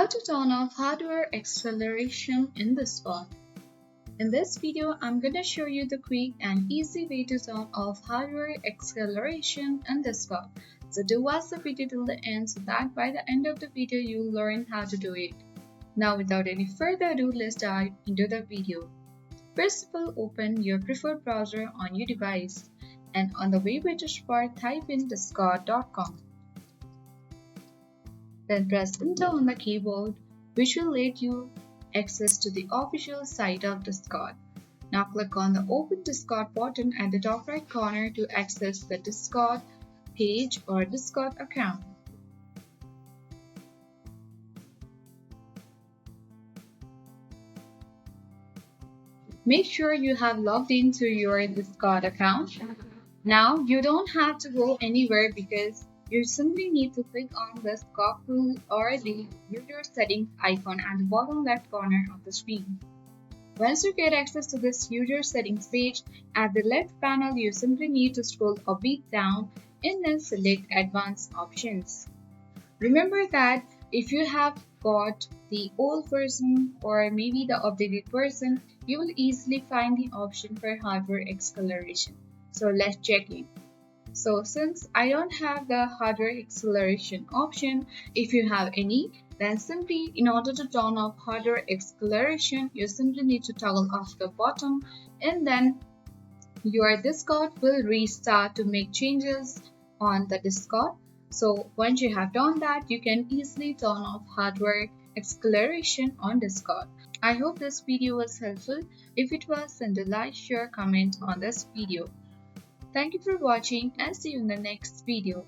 to turn off hardware acceleration in Discord. In this video, I'm going to show you the quick and easy way to turn off hardware acceleration in Discord. So do watch the video till the end so that by the end of the video you'll learn how to do it. Now without any further ado, let's dive into the video. First of all, open your preferred browser on your device and on the web address bar type in discord.com. Then press enter on the keyboard, which will let you access to the official site of Discord. Now click on the Open Discord button at the top right corner to access the Discord page or Discord account. Make sure you have logged into your Discord account. Now you don't have to go anywhere because you simply need to click on the Scope or the user settings icon at the bottom left corner of the screen. Once you get access to this user settings page, at the left panel you simply need to scroll a bit down and then select advanced options. Remember that if you have got the old version or maybe the updated version, you will easily find the option for hardware acceleration. So let's check in. So since I don't have the hardware acceleration option, if you have any, then simply in order to turn off hardware acceleration, you simply need to toggle off the bottom and then your Discord will restart to make changes on the Discord. So once you have done that, you can easily turn off hardware acceleration on Discord. I hope this video was helpful. If it was, then do like, share, comment on this video. Thank you for watching and see you in the next video.